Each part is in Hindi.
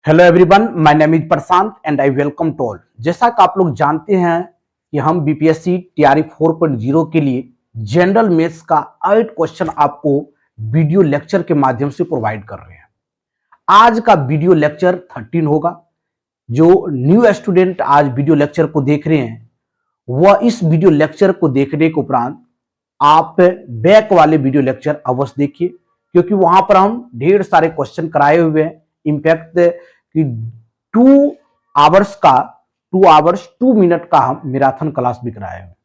Hello everyone, my name is Prashant and I welcome to all. जैसा कि आप लोग जानते हैं कि हम बीपीएससी टीआरई 4.0 के लिए जनरल मैथ्स का 8 क्वेश्चन आपको वीडियो लेक्चर के माध्यम से प्रोवाइड कर रहे हैं। आज का वीडियो लेक्चर 13 होगा। जो न्यू स्टूडेंट आज वीडियो लेक्चर को देख रहे हैं वह इस वीडियो लेक्चर को देखने के उपरांत आप बैक वाले वीडियो लेक्चर अवश्य देखिए, क्योंकि वहां पर हम ढेर सारे क्वेश्चन कराए हुए हैं। इनफैक्ट कि 2 आवर्स 2 मिनट का हम मैराथन क्लास भी कराए हैं।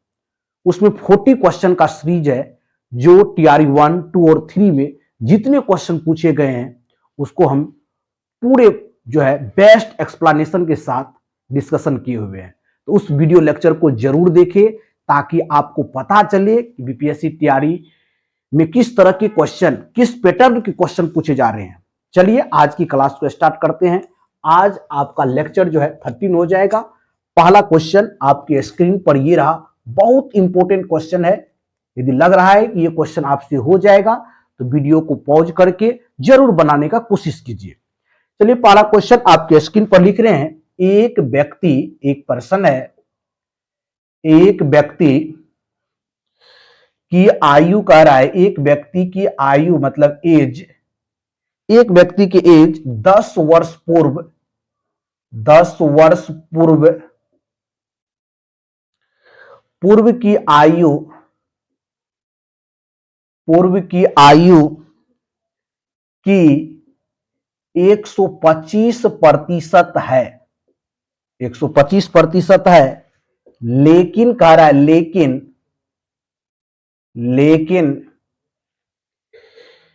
उसमें 40 क्वेश्चन का सीरीज है, जो टीआरई 1, 2 और 3 में जितने क्वेश्चन पूछे गए हैं उसको हम पूरे जो है बेस्ट एक्सप्लेनेशन के साथ डिस्कशन किए हुए हैं। तो उस वीडियो लेक्चर को जरूर देखें ताकि आपको पता चले कि बीपीएससी टीआरई में किस तरह के क्वेश्चन, किस पैटर्न के क्वेश्चन पूछे जा रहे हैं। चलिए आज की क्लास को स्टार्ट करते हैं। आज आपका लेक्चर जो है 13 हो जाएगा। पहला क्वेश्चन आपके स्क्रीन पर ये रहा, बहुत इंपॉर्टेंट क्वेश्चन है। यदि लग रहा है कि ये क्वेश्चन आपसे हो जाएगा तो वीडियो को पॉज करके जरूर बनाने का कोशिश कीजिए। चलिए पहला क्वेश्चन आपके स्क्रीन पर लिख रहे हैं। एक व्यक्ति, एक पर्सन है, एक व्यक्ति की आयु कह रहा है, एक व्यक्ति की आयु मतलब एज, एक व्यक्ति की एज 10 वर्ष पूर्व की 125% है, 125% है। लेकिन कह रहा है,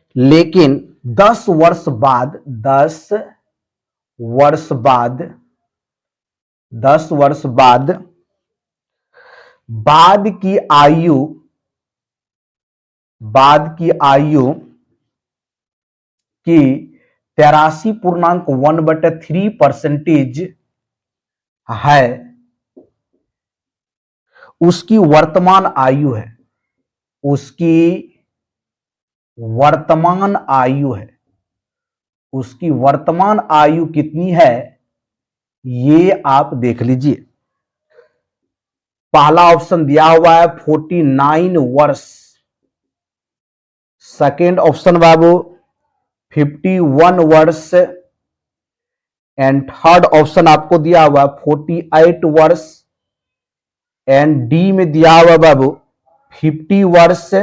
लेकिन 10 वर्ष बाद की आयु की 83.1/3% है, उसकी वर्तमान आयु कितनी है ये आप देख लीजिए। पहला ऑप्शन दिया हुआ है 49 वर्ष, सेकेंड ऑप्शन बाबू 51 वर्ष एंड थर्ड ऑप्शन आपको दिया हुआ 48 वर्ष एंड डी में दिया हुआ बाबू 50 वर्ष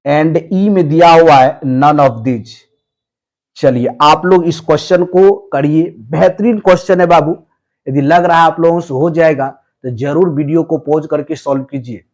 एंड ई में दिया हुआ है नन ऑफ दिस। चलिए आप लोग इस क्वेश्चन को करिए, बेहतरीन क्वेश्चन है बाबू। यदि लग रहा है आप लोगों से हो जाएगा तो जरूर वीडियो को पॉज करके सॉल्व कीजिए।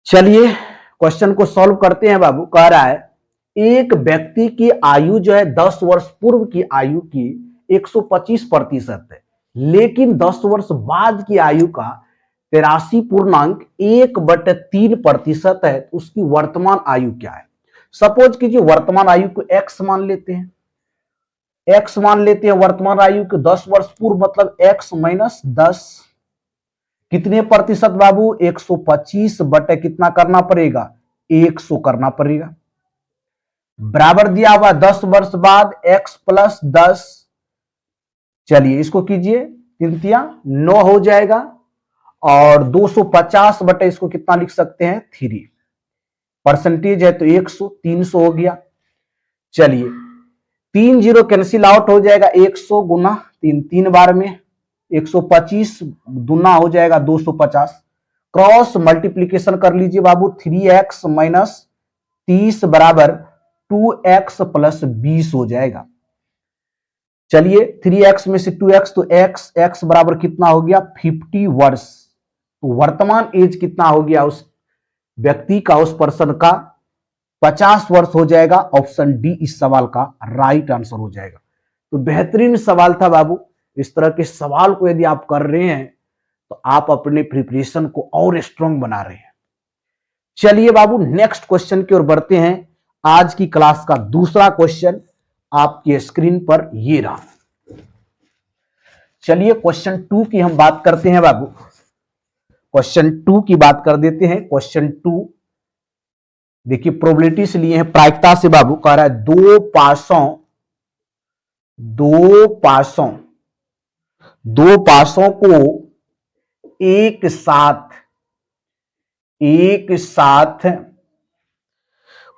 चलिए क्वेश्चन को सॉल्व करते हैं बाबू। कह रहा है एक व्यक्ति की आयु जो है 10 वर्ष पूर्व की आयु की 125% है, लेकिन 10 वर्ष बाद की आयु का 83.1/3% है। तो उसकी वर्तमान आयु क्या है? सपोज कीजिए वर्तमान आयु को x मान लेते हैं, वर्तमान आयु को 10 वर्ष पूर्व मतलब x माइनस 10। कितने प्रतिशत बाबू? 125 बटे कितना करना पड़ेगा? 100 करना पड़ेगा। बराबर दिया हुआ 10 वर्ष बाद x प्लस 10। चलिए इसको कीजिए, 9 हो जाएगा और 250 बटे इसको कितना लिख सकते हैं? 3। परसेंटेज है तो 100, 300 हो गया। चलिए 3 0 कैंसिल आउट हो जाएगा, 100 गुना 3 बार में 125 दुना हो जाएगा 250। क्रॉस मल्टीप्लीकेशन कर लीजिए बाबू। 3x माइनस 30 बराबर 2x प्लस 20 हो जाएगा। चलिए 3x में से 2x तो x बराबर कितना हो गया? 50 वर्ष। तो वर्तमान एज कितना हो गया उस व्यक्ति का, उस पर्सन का? 50 वर्ष हो जाएगा। ऑप्शन डी इस सवाल का राइट आंसर हो जाएगा। तो बेहतरीन सवाल था बाबू। इस तरह के सवाल को यदि आप कर रहे हैं तो आप अपने प्रिपरेशन को और स्ट्रांग बना रहे हैं। चलिए बाबू नेक्स्ट क्वेश्चन की ओर बढ़ते हैं। आज की क्लास का दूसरा क्वेश्चन आपकी स्क्रीन पर ये रहा। चलिए क्वेश्चन 2 की हम बात करते हैं बाबू। क्वेश्चन 2 की बात कर देते हैं। क्वेश्चन 2 देखिए प्रोबेबिलिटी से लिए हैं, प्रायिकता से बाबू। कह रहा है दो पासों दो पासों को एक साथ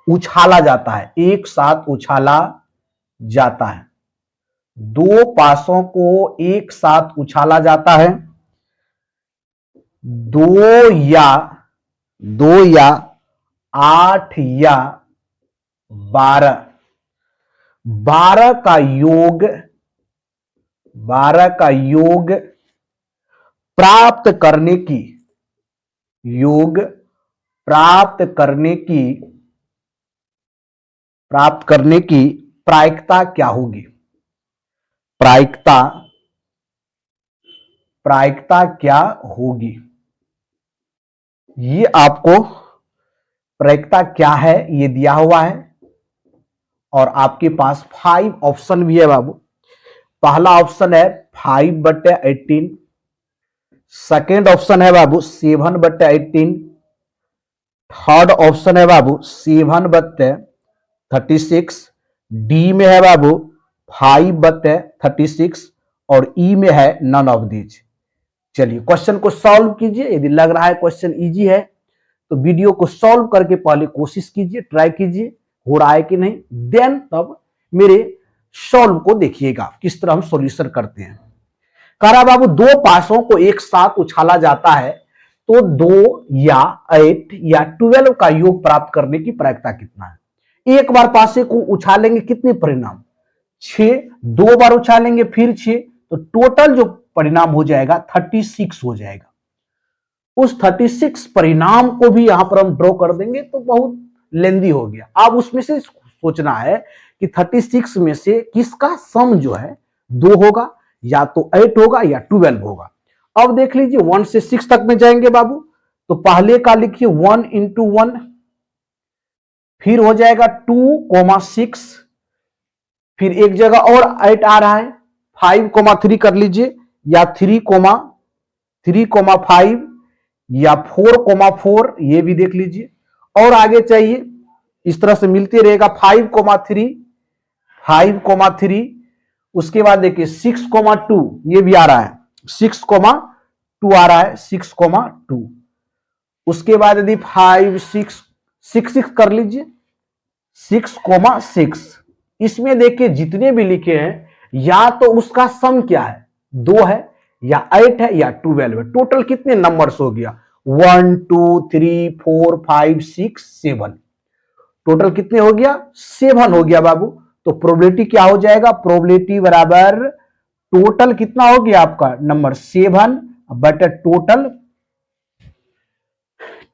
उछाला जाता है, एक साथ उछाला जाता है। दो पासों को एक साथ उछाला जाता है। दो या 8 या 12 का योग प्राप्त करने की प्रायिकता क्या होगी? प्रायिकता क्या होगी? ये आपको प्रायिकता क्या है ये दिया हुआ है और आपके पास 5 ऑप्शन भी है बाबू। पहला ऑप्शन है 5/18, सेकेंड ऑप्शन है बाबू 7/18, थर्ड ऑप्शन है बाबू 7/36, डी में है बाबू 5/36 और ई में है नन ऑफ दीज। चलिए क्वेश्चन को सॉल्व कीजिए। यदि लग रहा है क्वेश्चन इजी है तो वीडियो को सॉल्व करके पहले कोशिश कीजिए, ट्राई कीजिए हो रहा है कि नहीं, देन तब मेरे सॉल्व को देखिएगा किस तरह हम सॉल्यूशन करते हैं। कह रहा बाबू दो पासों को एक साथ उछाला जाता है तो 2 या 8 या 12 का योग प्राप्त करने की प्रायिकता कितना है? एक बार पासे को उछालेंगे कितने परिणाम? 6, 2 बार उछालेंगे फिर 6, तो टोटल जो परिणाम हो जाएगा 36 हो जाएगा। उस 36 परिणाम को भी यहां पर हम ड्रॉ कर देंगे तो बहुत लेंदी हो गया। अब उसमें से सोचना है कि 36 में से किसका सम जो है 2 होगा, या तो 8 होगा या 12 होगा। अब देख लीजिए 1 से 6 तक में जाएंगे बाबू, तो पहले का लिखिए 1 × 1, फिर हो जाएगा 2,6, फिर एक जगह और 8 आ रहा है 5,3 कर लीजिए, या 3,5 या 4,4 ये भी देख लीजिए, और आगे चाहिए इस तरह से मिलते रहेगा 5,3, उसके बाद देखिए 6,2 ये भी आ रहा है, 6,2 आ रहा है, 6,2, उसके बाद यदि 5, 6 कर लीजिए 6,6। इसमें देखिए जितने भी लिखे हैं या तो उसका सम क्या है 2 है या 8 है या 12 है। टोटल कितने नंबर्स हो गया 1, 2, 3, 4, 5, 6, 7, टोटल कितने हो गया 7 हो गया बाबू। तो प्रोबेबिलिटी क्या हो जाएगा, प्रोबेबिलिटी बराबर टोटल कितना हो गया आपका नंबर 7 बटा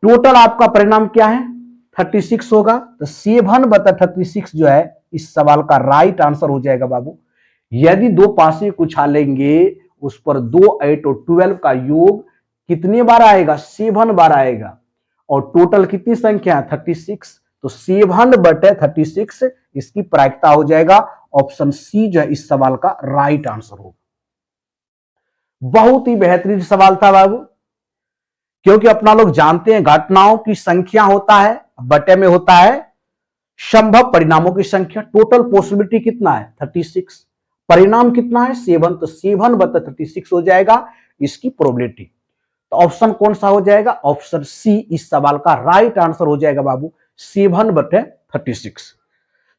टोटल आपका परिणाम क्या है 36 होगा। तो 7/36 जो है इस सवाल का राइट आंसर हो जाएगा बाबू। यदि दो पासे को उछालेंगे उस पर 2, 8 और 12 का योग कितने बार आएगा 7 बार आएगा, और टोटल कितनी संख्या है 36, तो 7/36 इसकी प्रायिकता हो जाएगा। ऑप्शन सी जो है इस सवाल का राइट आंसर होगा। बहुत ही बेहतरीन सवाल था बाबू, क्योंकि अपना लोग जानते हैं घटनाओं की संख्या होता है बटे में होता है संभव परिणामों की संख्या। टोटल पॉसिबिलिटी कितना है 36, परिणाम कितना है 7, तो 7/36 हो जाएगा इसकी प्रोबेबिलिटी। तो ऑप्शन कौन सा हो जाएगा, ऑप्शन सी इस सवाल का राइट आंसर हो जाएगा बाबू 7/36।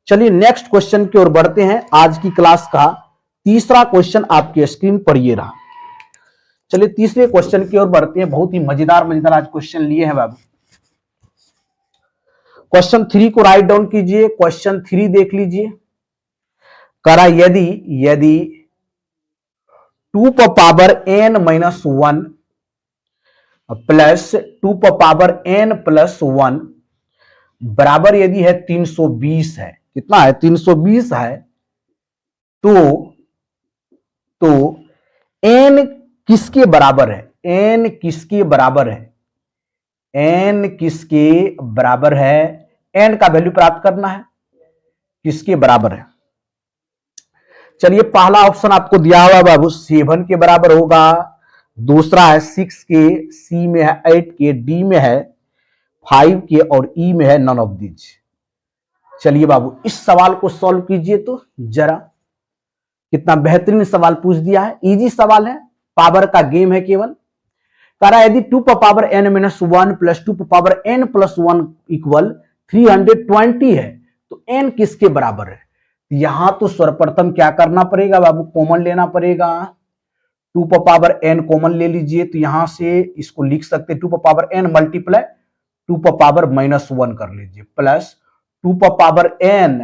चलिए नेक्स्ट क्वेश्चन की ओर बढ़ते हैं। आज की क्लास का तीसरा क्वेश्चन आपकी स्क्रीन पर ये रहा। चलिए तीसरे क्वेश्चन की ओर बढ़ते हैं। बहुत ही मजेदार आज क्वेश्चन लिए हैं बाबू। क्वेश्चन 3 को राइट डाउन कीजिए। क्वेश्चन 3 देख लीजिए। करा यदि 2n-1 प्लस 2n+1 बराबर यदि है 320 है, कितना है 320 है, तो n किसके बराबर है, n किसके बराबर है, n किसके बराबर है, n का वैल्यू प्राप्त करना है, किसके बराबर है। चलिए पहला ऑप्शन आपको दिया हुआ बाबू 7 के बराबर होगा, दूसरा है 6 के, सी में है 8 के, डी में है 5 के और ई में है नन ऑफ दीज। चलिए बाबू इस सवाल को सॉल्व कीजिए तो जरा। कितना बेहतरीन सवाल पूछ दिया है, इजी सवाल है, पावर का गेम है केवल। कह रहा है यदि 2 power n-1 plus 2 power n+1 equal 320 है तो n किसके बराबर है? यहां तो सर्वप्रथम क्या करना पड़ेगा बाबू, कॉमन लेना पड़ेगा। 2 पावर n कॉमन ले लीजिए तो यहां से इसको लिख सकते 2 पावर n मल्टीप्लाई 2 पावर -1 कर लीजिए plus 2 power n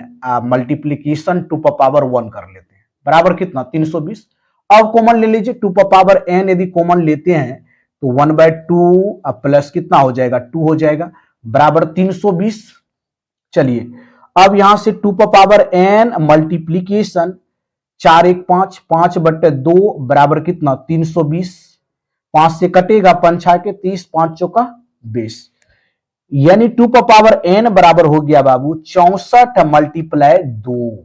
multiplication 2 power 1 कर लेते हैं, बराबर कितना 320। अब कॉमन ले लीजिए 2 पावर n, यदि कॉमन लेते हैं तो 1/2 प्लस कितना हो जाएगा 2 हो जाएगा, बराबर 320। चलिए अब यहां से 2 पावर n मल्टीप्लीकेशन 4 1 5 5/2 बराबर कितना 320, 5 से कटेगा 5 6 के 30, 5 चौका 20, यानी 2 पावर n बराबर हो गया बाबू 64 मल्टीप्लाई 2,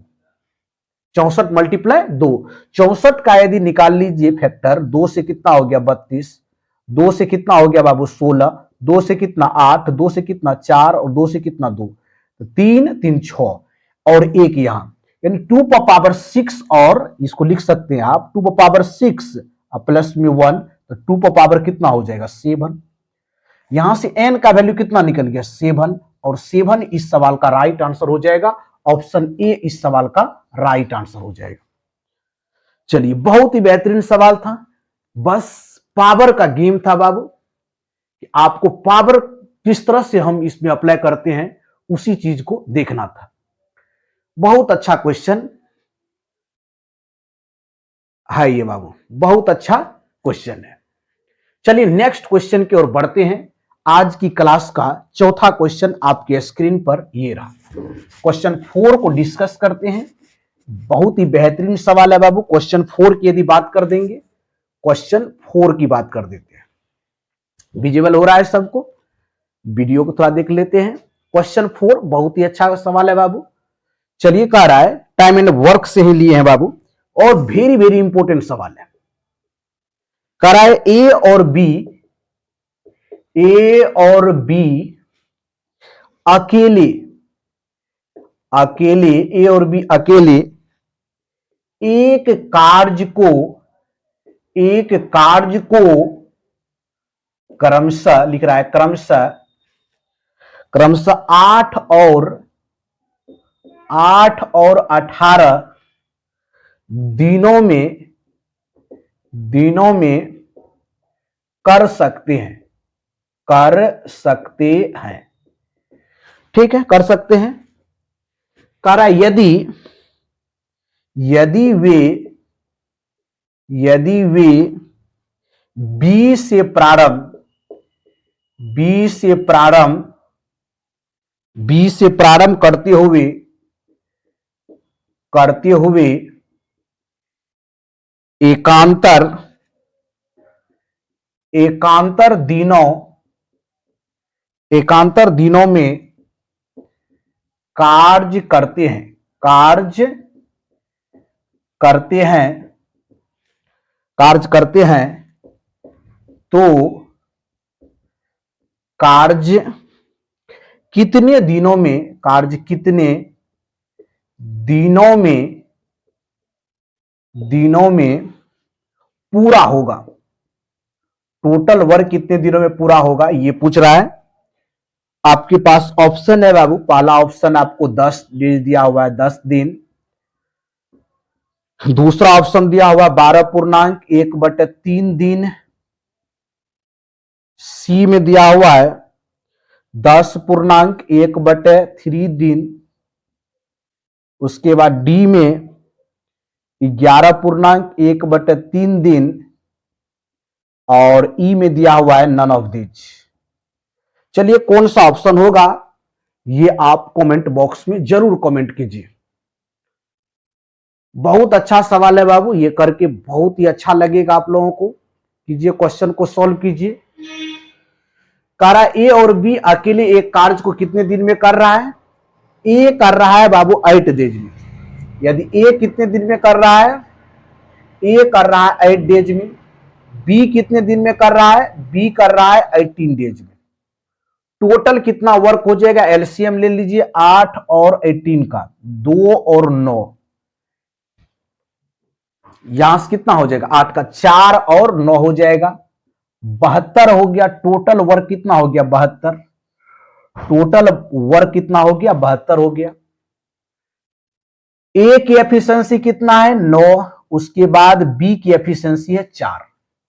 64 मल्टीप्लाई 2। 64 का यदि निकाल लीजिए फैक्टर, 2 से कितना हो गया 32, 2 से कितना हो गया बाबू 16, 2 से कितना 8, 2 से कितना 4 और 2 से कितना 2, 3 3 6 और 1 यहां, यानी 2 पावर 6 और इसको लिख सकते हैं आप 2 पावर 6 प्लस में 1 तो 2 पावर कितना हो जाएगा 7। यहां से n का वैल्यू कितना निकल गया 7 और 7 इस सवाल का राइट आंसर हो जाएगा, ऑप्शन ए इस सवाल का राइट आंसर हो जाएगा। चलिए बहुत ही बेहतरीन सवाल था, बस पावर का गेम था बाबू, कि आपको पावर किस तरह से हम इसमें अप्लाई करते हैं उसी चीज को देखना था। बहुत अच्छा क्वेश्चन है ये बाबू, बहुत अच्छा क्वेश्चन है। चलिए नेक्स्ट क्वेश्चन की ओर बढ़ते हैं। आज की क्लास का चौथा क्वेश्चन आपके स्क्रीन पर ये रहा, क्वेश्चन 4 को डिस्कस करते हैं। बहुत ही बेहतरीन सवाल है बाबू। क्वेश्चन 4 की यदि बात कर देंगे, क्वेश्चन 4 की बात कर देते हैं, विजिबल हो रहा है सबको, वीडियो को थोड़ा देख लेते हैं। क्वेश्चन 4 बहुत ही अच्छा सवाल है बाबू। चलिए कह रहा है टाइम एंड वर्क से ही लिए हैं बाबू, और वेरी वेरी इंपॉर्टेंट सवाल है। कह रहा है ए और बी अकेले ए और बी अकेले एक कार्य को क्रमशः लिख रहा है, क्रमशः 8 और 18 दिनों में कर सकते हैं। ठीक है, कर सकते हैं। कह रहा यदि वे बी से प्रारंभ करते हुए एकांतर दिनों में कार्य करते हैं तो कार्य कितने दिनों में पूरा होगा, टोटल वर्क कितने दिनों में पूरा होगा ये पूछ रहा है। आपके पास ऑप्शन है बाबू, पहला ऑप्शन आपको 10 डेज दिया हुआ है, 10 दिन। दूसरा ऑप्शन दिया हुआ 12.1/3 दिन। सी में दिया हुआ है 10.1/3 दिन। उसके बाद डी में 11.1/3 दिन और ई में दिया हुआ है नन ऑफ दिस। चलिए कौन सा ऑप्शन होगा ये आप कमेंट बॉक्स में जरूर कमेंट कीजिए। बहुत अच्छा सवाल है बाबू, ये करके बहुत ही अच्छा लगेगा आप लोगों को। कीजिए, क्वेश्चन को सॉल्व कीजिए। कह रहा है ए और बी अकेले एक कार्य को कितने दिन में कर रहा है। ए कर रहा है बाबू 8 डेज में। यदि ए कितने दिन में कर रहा है, ए कर रहा है 8 डेज में। बी कितने दिन में कर रहा है, बी कर रहा है 18 डेज में। टोटल कितना वर्क हो जाएगा, एलसीएम ले लीजिए 8 और 18 का, 2 और 9, यहां से कितना हो जाएगा, 8 का 4 और 9 हो जाएगा, 72 हो गया। टोटल वर्क कितना हो गया, 72। टोटल वर्क कितना हो गया, 72 हो गया। ए की एफिशिएंसी कितना है, 9। उसके बाद बी की एफिशिएंसी है 4।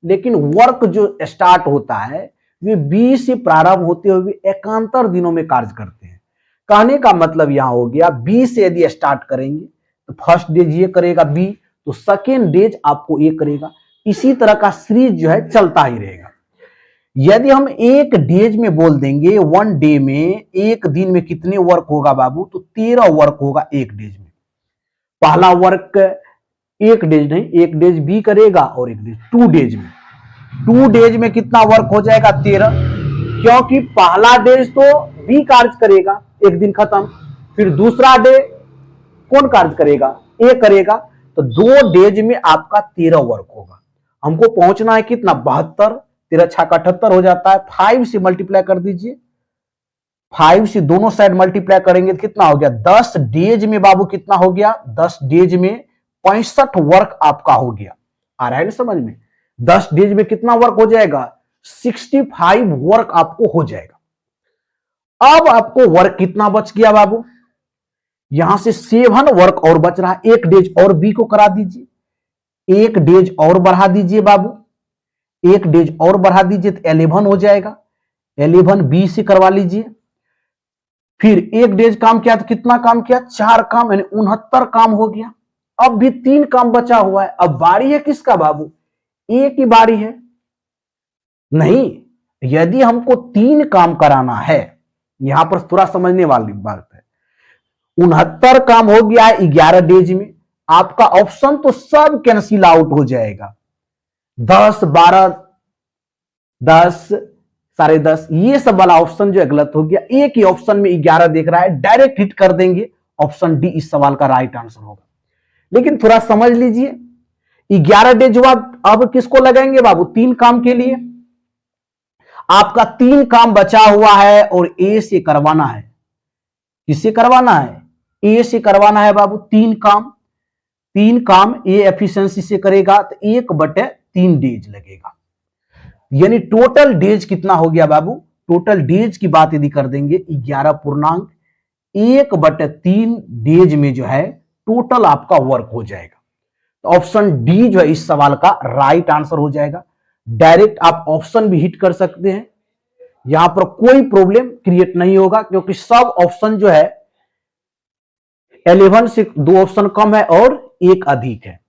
लेकिन वर्क जो स्टार्ट होता है वे बी से प्रारंभ होते हुए एकांतर दिनों में कार्य करते हैं। कहने का मतलब यहां हो गया, बी से यदि स्टार्ट करेंगे तो फर्स्ट डेज ये करेगा बी, तो सेकेंड डेज आपको ये करेगा। इसी तरह का सीरीज जो है चलता ही रहेगा। यदि हम एक डेज में बोल देंगे, वन डे में, एक दिन में कितने वर्क होगा बाबू, तो 13 वर्क होगा एक डेज में। पहला वर्क एक डेज नहीं, एक डेज बी करेगा और एक डेज 2 डेज में। 2 डेज में कितना वर्क हो जाएगा, 13। क्योंकि पहला डेज तो बी कार्य करेगा, एक दिन खत्म। फिर दूसरा डे कौन कार्य करेगा, ए करेगा। तो 2 डेज में आपका 13 वर्क होगा। हमको पहुंचना है कितना, 72। 13 छक्का 78 हो जाता है। 5 से मल्टीप्लाई कर दीजिए, 5 से दोनों साइड मल्टीप्लाई करेंगे तो कितना हो गया, 10 डेज में बाबू कितना हो गया, 10 डेज में 65 वर्क आपका हो गया। आ रहा है ना समझ में, 10 डेज में कितना वर्क हो जाएगा, 65 वर्क आपको हो जाएगा। अब आपको वर्क कितना बच गया बाबू, यहां से 7 वर्क और बच रहा है। एक डेज और बी को करा दीजिए, एक डेज और बढ़ा दीजिए बाबू, एक डेज और बढ़ा दीजिए तो 11 हो जाएगा। 11 बी से करवा लीजिए। फिर एक डेज काम किया तो कितना काम किया, 4 काम, यानी 69 काम हो गया। अब भी 3 काम बचा हुआ है। अब बारी है किसका बाबू, ए की बारी है। नहीं, यदि हमको 3 काम कराना है, यहां पर थोड़ा समझने वाली बात है। 69 काम हो गया है 11 डेज में। आपका ऑप्शन तो सब कैंसिल आउट हो जाएगा। 10, 12, 10, 10:30, ये सब वाला ऑप्शन जो है गलत हो गया। एक ही ऑप्शन में 11 देख रहा है, डायरेक्ट हिट कर देंगे, ऑप्शन डी इस सवाल का राइट आंसर होगा। लेकिन थोड़ा समझ लीजिए, 11 डे जवाब अब किसको लगाएंगे बाबू, 3 काम के लिए। आपका 3 काम बचा हुआ है और ए से करवाना है। किससे करवाना है, ए से करवाना है बाबू। 3 काम, 3 काम ए एफिशिएंसी से करेगा तो 1/3 डेज लगेगा। यानी टोटल डेज कितना हो गया बाबू, टोटल डेज की बात यदि कर देंगे 11.1/3 डेज में जो है टोटल आपका वर्क हो जाएगा। तो ऑप्शन डी जो है इस सवाल का राइट आंसर हो जाएगा। डायरेक्ट आप ऑप्शन भी हिट कर सकते हैं, यहां पर कोई प्रॉब्लम क्रिएट नहीं होगा, क्योंकि सब ऑप्शन जो है 11 से 2 ऑप्शन कम है और 1 अधिक है।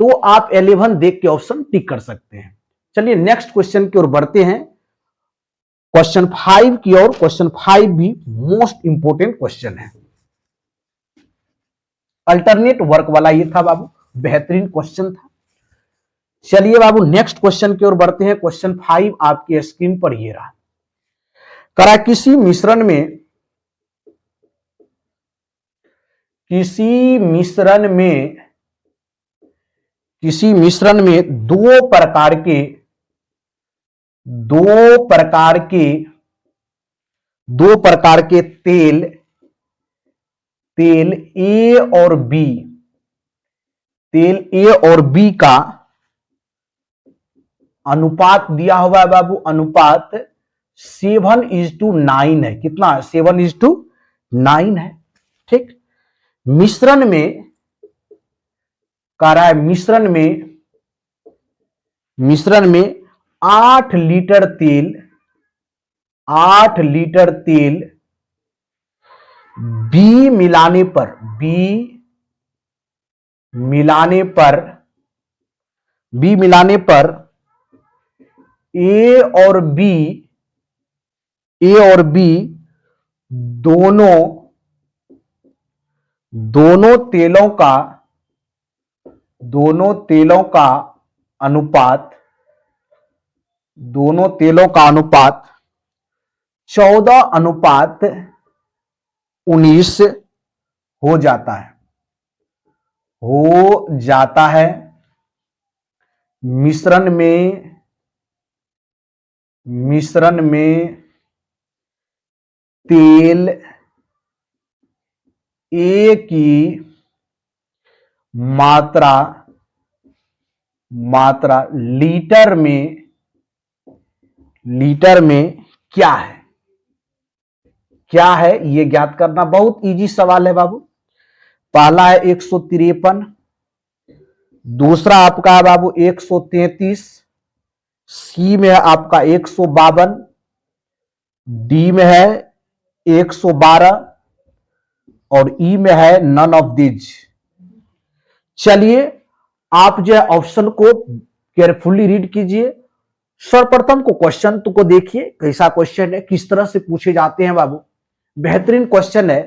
तो आप 11 देख के ऑप्शन टिक कर सकते हैं। चलिए नेक्स्ट क्वेश्चन की ओर बढ़ते हैं, क्वेश्चन 5 की ओर। क्वेश्चन 5 भी मोस्ट इंपोर्टेंट क्वेश्चन है, अल्टरनेट वर्क वाला ये था बाबू, बेहतरीन क्वेश्चन था। चलिए बाबू नेक्स्ट क्वेश्चन की ओर बढ़ते हैं। क्वेश्चन 5 आपकी स्क्रीन पर ये रहा। करा किसी मिश्रण में, किसी मिश्रण में, किसी मिश्रण में दो प्रकार के, दो प्रकार के, दो प्रकार के तेल, तेल ए और बी, तेल ए और बी का अनुपात दिया हुआ है बाबू। अनुपात 7:9 है। कितना, 7:9 है। ठीक, मिश्रण में कह रहा है, मिश्रण में, मिश्रण में 8 लीटर तेल, 8 लीटर तेल बी मिलाने पर, बी मिलाने पर, बी मिलाने पर ए और बी, ए और बी दोनों, दोनों तेलों का, दोनों तेलों का अनुपात, दोनों तेलों का अनुपात 14:19 हो जाता है, हो जाता है। मिश्रण में, मिश्रण में तेल ए की मात्रा मात्रा लीटर में क्या है, क्या है ये ज्ञात करना। बहुत इजी सवाल है बाबू। पहला है 153, दूसरा आपका है बाबू 133, सी में है आपका 152, डी में है 112 और ई में है नन ऑफ दिज। चलिए आप जो है ऑप्शन को केयरफुली रीड कीजिए। सर्वप्रथम को क्वेश्चन को देखिए कैसा क्वेश्चन है, किस तरह से पूछे जाते हैं बाबू। बेहतरीन क्वेश्चन है।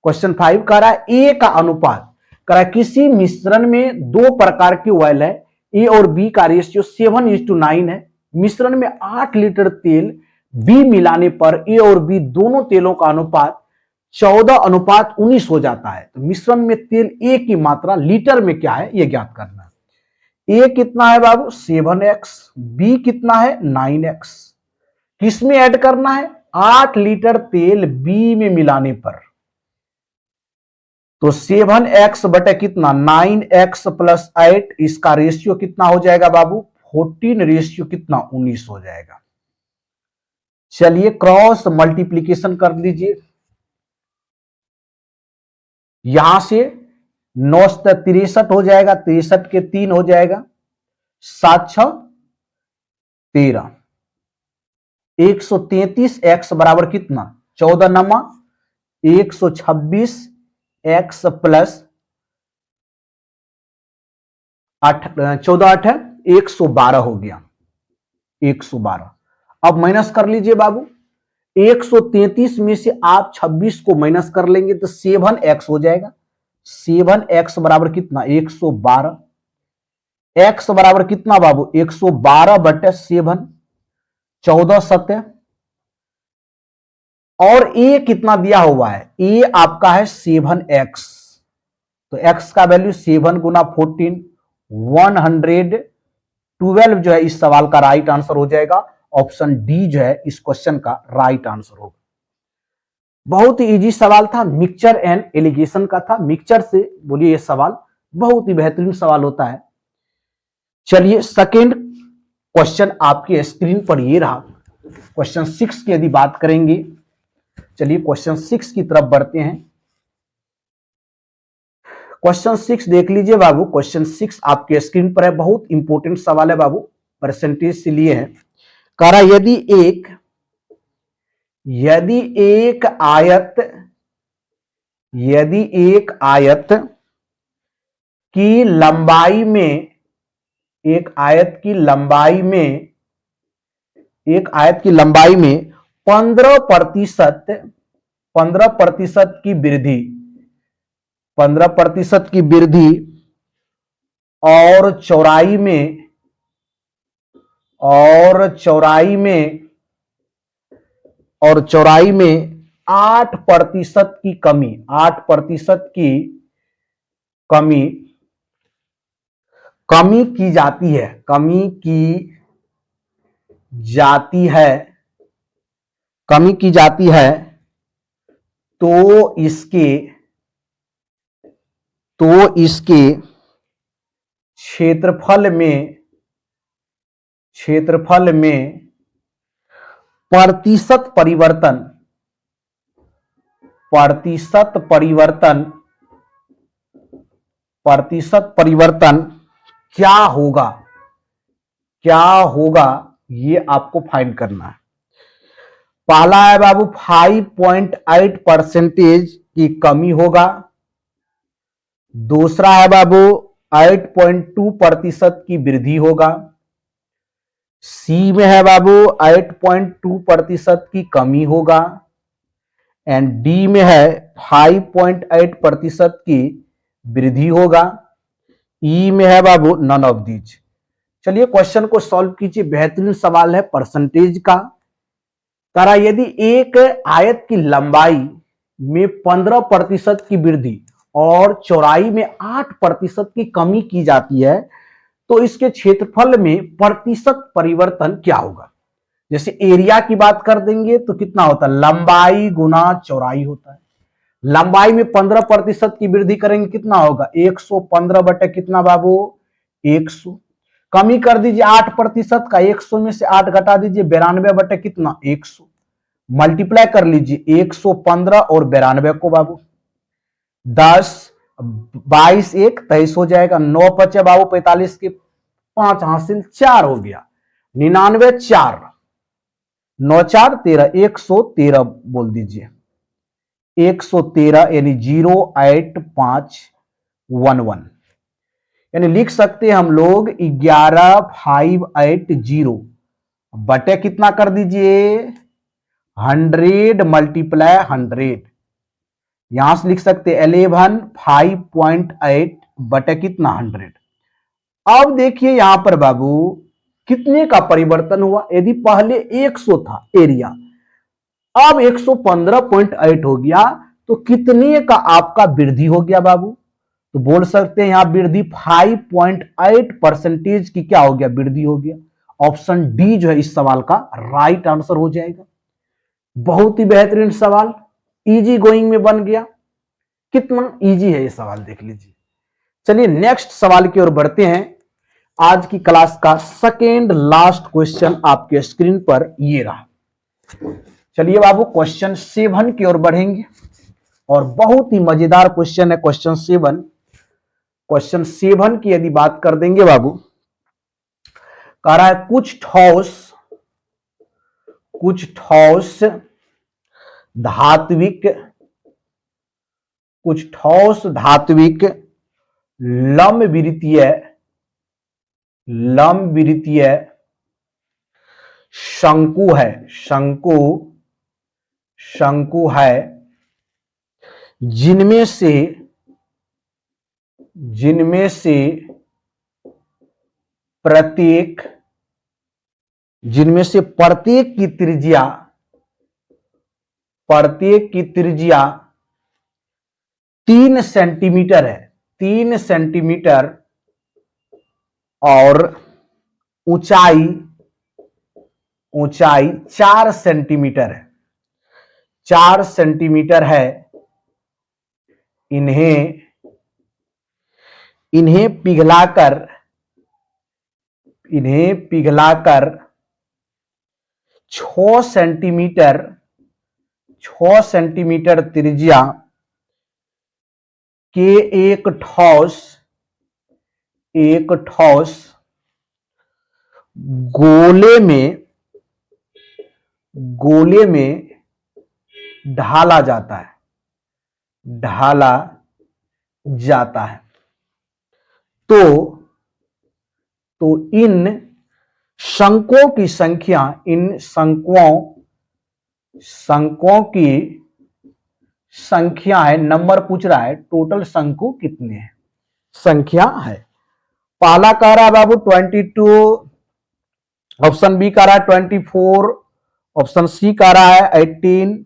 क्वेश्चन 5 कह रहा है ए का अनुपात, कह रहा है किसी मिश्रण में दो प्रकार की ऑयल है, ए और बी का रेशियो 7:9 है। मिश्रण में 8 लीटर तेल बी मिलाने पर ए और बी दोनों तेलों का अनुपात 14:19 हो जाता है। तो मिश्रण में तेल ए की मात्रा लीटर में क्या है यह ज्ञात करना है। ए कितना है बाबू 7x, बी कितना है 9x। किसमें ऐड करना है 8 लीटर तेल बी में मिलाने पर। तो 7x बटे कितना 9x प्लस 8, इसका रेशियो कितना हो जाएगा बाबू 14 रेशियो कितना 19 हो जाएगा। चलिए क्रॉस मल्टीप्लीकेशन कर लीजिए। यहां से 9 से 63 हो जाएगा, 63 के 3 हो जाएगा, 7 6 13, 133 एक्स बराबर कितना 14 नमा 126 एक्स प्लस 14 8 112 हो गया 112। अब माइनस कर लीजिए बाबू। 133 में से आप 26 को माइनस कर लेंगे तो 7x हो जाएगा। 7x बराबर कितना 112। x बराबर कितना बाबू 112 बटे 7, 14 7। और a कितना दिया हुआ है, a आपका है 7x। तो x का वैल्यू 7 गुना 14, 112 जो है इस सवाल का राइट आंसर हो जाएगा। ऑप्शन डी जो है इस क्वेश्चन का राइट आंसर होगा। बहुत ही इजी सवाल था, मिक्सचर एंड एलिगेशन का था। मिक्सचर से बोलिए ये सवाल बहुत ही बेहतरीन सवाल होता है। चलिए सेकेंड क्वेश्चन आपकी स्क्रीन पर ये रहा। क्वेश्चन 6 की यदि बात करेंगे, चलिए क्वेश्चन 6 की तरफ बढ़ते हैं। क्वेश्चन 6 देख लीजिए बाबू। क्वेश्चन 6 आपके स्क्रीन पर है, बहुत इंपॉर्टेंट सवाल है बाबू, परसेंटेज से लिए है। कह रहा यदि एक आयत की लंबाई में एक आयत की लंबाई में 15% की वृद्धि 15% की वृद्धि और चौड़ाई में 8% की कमी 8% की कमी की जाती है तो इसके क्षेत्रफल में प्रतिशत परिवर्तन क्या होगा ये आपको फाइंड करना है। पहला है बाबू 5.8% की कमी होगा। दूसरा है बाबू 8.2% की वृद्धि होगा। सी में है बाबू 8.2% की कमी होगा एंड डी में है 5.8% की वृद्धि होगा। ई में है बाबू नन ऑफ दीज। चलिए क्वेश्चन को सॉल्व कीजिए। बेहतरीन सवाल है परसेंटेज का। तारा यदि एक आयत की लंबाई में 15% की वृद्धि और चौड़ाई में 8% की कमी की जाती है तो इसके क्षेत्रफल में प्रतिशत परिवर्तन क्या होगा। जैसे एरिया की बात कर देंगे तो कितना होता है लंबाई गुना चौड़ाई होता है। लंबाई में 15% की वृद्धि करेंगे कितना होगा 115 बटे कितना बाबू 100। कमी कर दीजिए 8% का, 100 में से 8 घटा दीजिए, 92 बटे कितना 100, मल्टीप्लाई कर लीजिए 115 और 92 को बाबू, 10 22 1 23 हो जाएगा, 9 बचे बाबू 45 के 5 हासिल 4 हो गया, 99 4 9 4 13, 113 बोल दीजिए, 113 यानी 08511, यानी लिख सकते हैं हम लोग 11580 बटे कितना कर दीजिए 100 मल्टीप्लाई 100, यहां से लिख सकते 11 5.8 बटे कितना 100। अब देखिए यहां पर बाबू कितने का परिवर्तन हुआ, यदि पहले 100 था एरिया, अब 115.8 हो गया, तो कितने का आपका वृद्धि हो गया बाबू, तो बोल सकते हैं यहां वृद्धि 5.8% की क्या हो गया वृद्धि हो गया। ऑप्शन डी जो है इस सवाल का राइट आंसर हो जाएगा। बहुत ही बेहतरीन सवाल, इजी गोइंग में बन गया, कितना इजी है ये सवाल देख लीजिए। चलिए नेक्स्ट सवाल की ओर बढ़ते हैं। आज की क्लास का सेकेंड लास्ट क्वेश्चन आपके स्क्रीन पर ये रहा। चलिए बाबू क्वेश्चन 7 की ओर बढ़ेंगे और बहुत ही मजेदार क्वेश्चन है क्वेश्चन 7। क्वेश्चन 7 की यदि बात कर देंगे बाबू, कह रहा है कुछ ठोस धात्विक लंबवृत्तीय शंकु है जिनमें से प्रत्येक की त्रिज्या 3 सेंटीमीटर है, 3 सेंटीमीटर और ऊंचाई 4 सेंटीमीटर है, 4 सेंटीमीटर है। इन्हें पिघलाकर 6 सेंटीमीटर त्रिज्या के एक ठोस गोले में ढाला जाता है। तो इन शंकुओं की संख्या है, नंबर पूछ रहा है टोटल शंकु कितने हैं, संख्या है। पहला कह रहा है बाबू 22, ऑप्शन बी कह रहा है 24, ऑप्शन सी कह रहा है 18,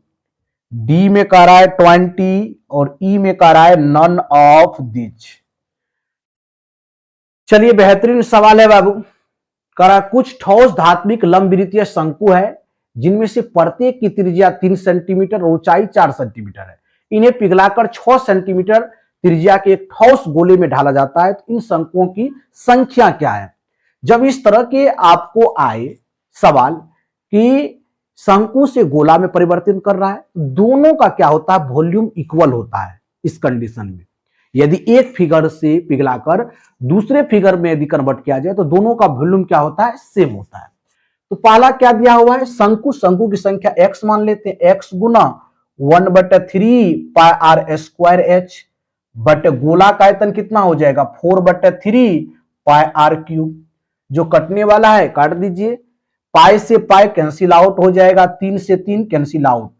डी में कह रहा है 20 और ई में कह रहा है नन ऑफ दिस। चलिए बेहतरीन सवाल है बाबू, कह रहा है कुछ ठोस धात्विक लंबवृत्तीय शंकु है जिनमें से प्रत्येक की त्रिज्या 3 सेंटीमीटर और ऊंचाई 4 सेंटीमीटर है। इन्हें पिघलाकर 6 सेंटीमीटर त्रिज्या के एक ठोस गोले में ढाला जाता है। तो इन शंकुओं की संख्या क्या है। जब इस तरह के आपको आए सवाल कि शंकु से गोला में परिवर्तित कर रहा है, दोनों का क्या होता है वॉल्यूम इक्वल होता है। इस कंडीशन में यदि एक फिगर से पिघलाकर दूसरे फिगर में यदि कन्वर्ट किया जाए तो दोनों का वॉल्यूम क्या होता है सेम होता है। तो पहला क्या दिया हुआ है शंकु की संख्या x मान लेते हैं, x गुना 1/3 पाई r स्क्वायर h बटे गोला का आयतन कितना हो जाएगा 4/3 पाई r क्यूब। जो कटने वाला है काट दीजिए, पाई से पाई कैंसिल आउट हो जाएगा, 3 से 3 कैंसिल आउट।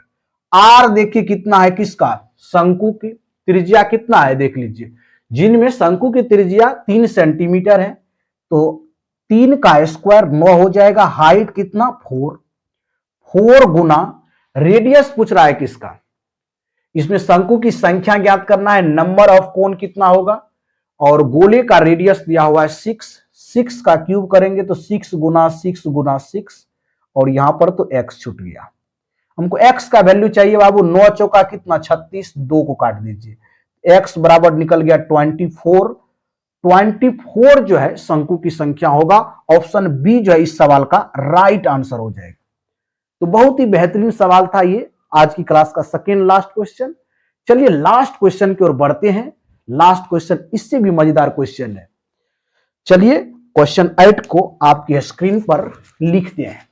r देखिए कितना है किसका शंकु की त्रिज्या कितना है देख लीजिए, जिनमें शंकु की त्रिज्या 3 सेंटीमीटर है तो 3 का स्क्वायर 9 हो जाएगा, हाइट कितना 4 गुना रेडियस पूछ रहा है किसका, इसमें शंकु की संख्या ज्ञात करना है, नंबर ऑफ कोन कितना होगा और गोले का रेडियस दिया हुआ है 6 का क्यूब करेंगे तो 6 गुना 6 और यहां पर तो x छूट गया। हमको x का वैल्यू चाहिए बाबू, 9 चौका कितना 36, 2 को काट दीजिए, x बराबर निकल गया 24 24 जो है शंकु की संख्या होगा। ऑप्शन बी जो है इस सवाल का राइट आंसर हो जाएगा। तो बहुत ही बेहतरीन सवाल था ये, आज की क्लास का सेकेंड लास्ट क्वेश्चन। चलिए लास्ट क्वेश्चन की ओर बढ़ते हैं। लास्ट क्वेश्चन इससे भी मजेदार क्वेश्चन है। चलिए क्वेश्चन 8 को आपकी स्क्रीन पर लिखते हैं।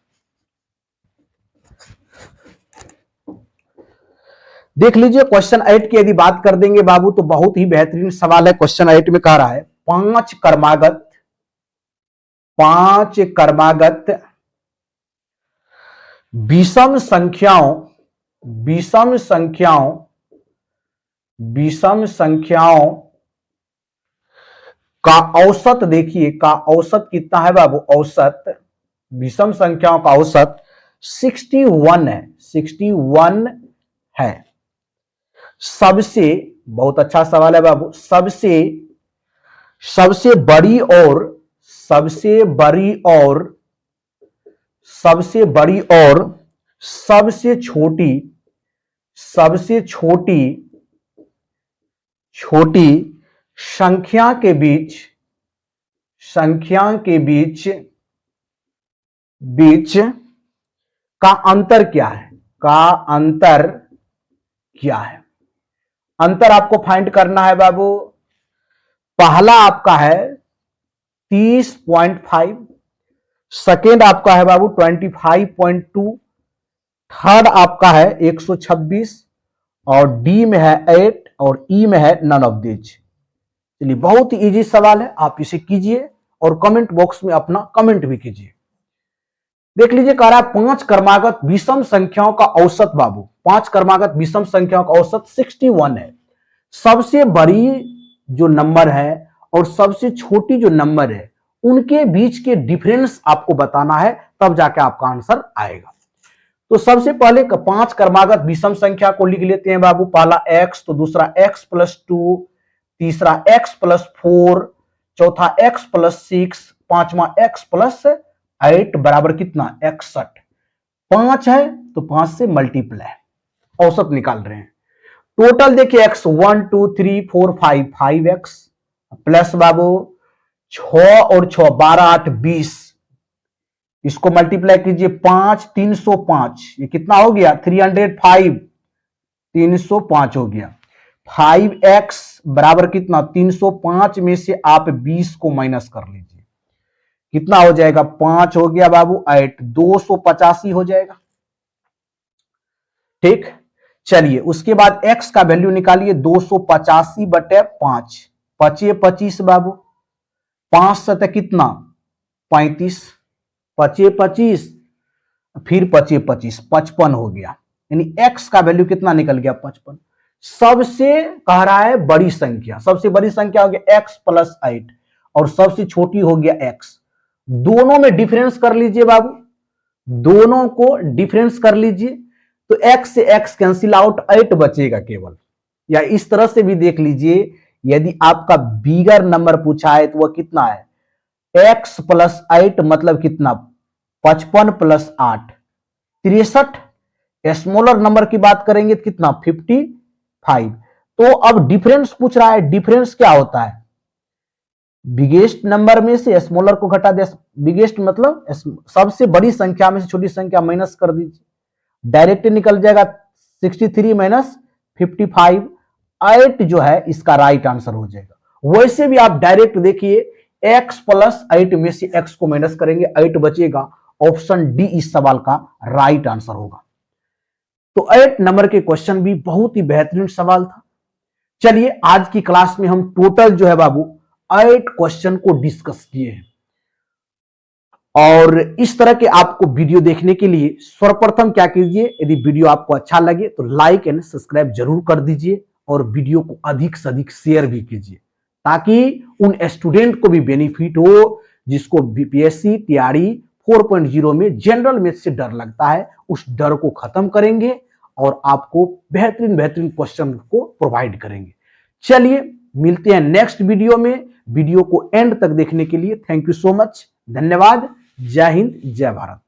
देख लीजिए क्वेश्चन 8 की यदि बात कर देंगे बाबू तो बहुत ही बेहतरीन सवाल है। क्वेश्चन 8 में कह रहा है पांच क्रमागत विषम संख्याओं का औसत, देखिए का औसत कितना है बाबू, औसत विषम संख्याओं का औसत 61 है, 61 है। सबसे, बहुत अच्छा सवाल है बाबू, सबसे बड़ी और सबसे छोटी संख्या के बीच का अंतर क्या है, अंतर आपको फाइंड करना है बाबू। पहला आपका है 30.5, सेकेंड आपका है बाबू 25.2, थर्ड आपका है 126 और डी में है 8 और ई में है नन ऑफ दिस। चलिए बहुत ही इजी सवाल है, आप इसे कीजिए और कमेंट बॉक्स में अपना कमेंट भी कीजिए। देख लीजिए कह रहा है पांच क्रमागत विषम संख्याओं का औसत बाबू, पांच क्रमागत विषम संख्याओं का औसत 61 है। सबसे बड़ी जो नंबर है और सबसे छोटी जो नंबर है उनके बीच के डिफरेंस आपको बताना है, तब जाके आपका आंसर आएगा। तो सबसे पहले पांच क्रमागत विषम संख्या को लिख लेते हैं बाबू। पहला x, तो दूसरा x+2, तीसरा x+4, चौथा x+6, पांचवा x+8 बराबर कितना 61। 5 है तो 5 से मल्टीप्लाई, औसत निकाल रहे हैं। टोटल देखिए x 1 2 3 4 5, 5x प्लस बाबू 6 और 6 12 8 20, इसको मल्टीप्लाई कीजिए 5 305, ये कितना हो गया 305, 305 हो गया। 5x बराबर कितना 305 में से आप 20 को माइनस कर लीजिए, कितना हो जाएगा 5 हो गया बाबू 8, 285 हो जाएगा। ठीक, चलिए उसके बाद x का वैल्यू निकालिए 285/5, 25 बाबू, 5 सतह कितना 35, 25 फिर 25 55 हो गया, यानी x का वैल्यू कितना निकल गया 55। सबसे कह रहा है बड़ी संख्या, सबसे बड़ी संख्या हो गया x+8 और सबसे छोटी हो गया x। दोनों में डिफरेंस कर लीजिए बाबू, दोनों को डिफरेंस कर लीजिए तो x से x कैंसिल आउट, 8 बचेगा केवल। या इस तरह से भी देख लीजिए, यदि आपका बिगर नंबर पूछा है तो वह कितना है x+8 मतलब कितना 55 + 8 63। स्मॉलर नंबर की बात करेंगे तो कितना 55। तो अब डिफरेंस पूछ रहा है, डिफरेंस क्या होता है, बिगेस्ट नंबर में से स्मॉलर को घटा दे, बिगेस्ट मतलब सबसे बड़ी संख्या में से छोटी संख्या माइनस कर दीजिए, डायरेक्ट निकल जाएगा 63 - 55, 8 जो है इसका राइट आंसर हो जाएगा। वैसे भी आप डायरेक्ट देखिए x+8 में से x को माइनस करेंगे 8 बचेगा, ऑप्शन डी इस सवाल का राइट आंसर होगा। तो 8 नंबर के क्वेश्चन भी बहुत ही बेहतरीन सवाल था। चलिए आज की क्लास में हम टोटल जो है बाबू 8 क्वेश्चन को डिस्कस किए हैं। और इस तरह के आपको वीडियो देखने के लिए सर्वप्रथम क्या कीजिए, यदि वीडियो आपको अच्छा लगे तो लाइक एंड सब्सक्राइब जरूर कर दीजिए और वीडियो को अधिक से अधिक शेयर भी कीजिए, ताकि उन स्टूडेंट को भी बेनिफिट हो जिसको बीपीएससी टीआरई 4.0 में जनरल मैथ से डर लगता है। उस डर को खत्म करेंगे और आपको बेहतरीन बेहतरीन क्वेश्चन को प्रोवाइड करेंगे। चलिए मिलते हैं नेक्स्ट वीडियो में। वीडियो को एंड तक देखने के लिए थैंक यू सो मच, धन्यवाद। जय हिंद, जय भारत।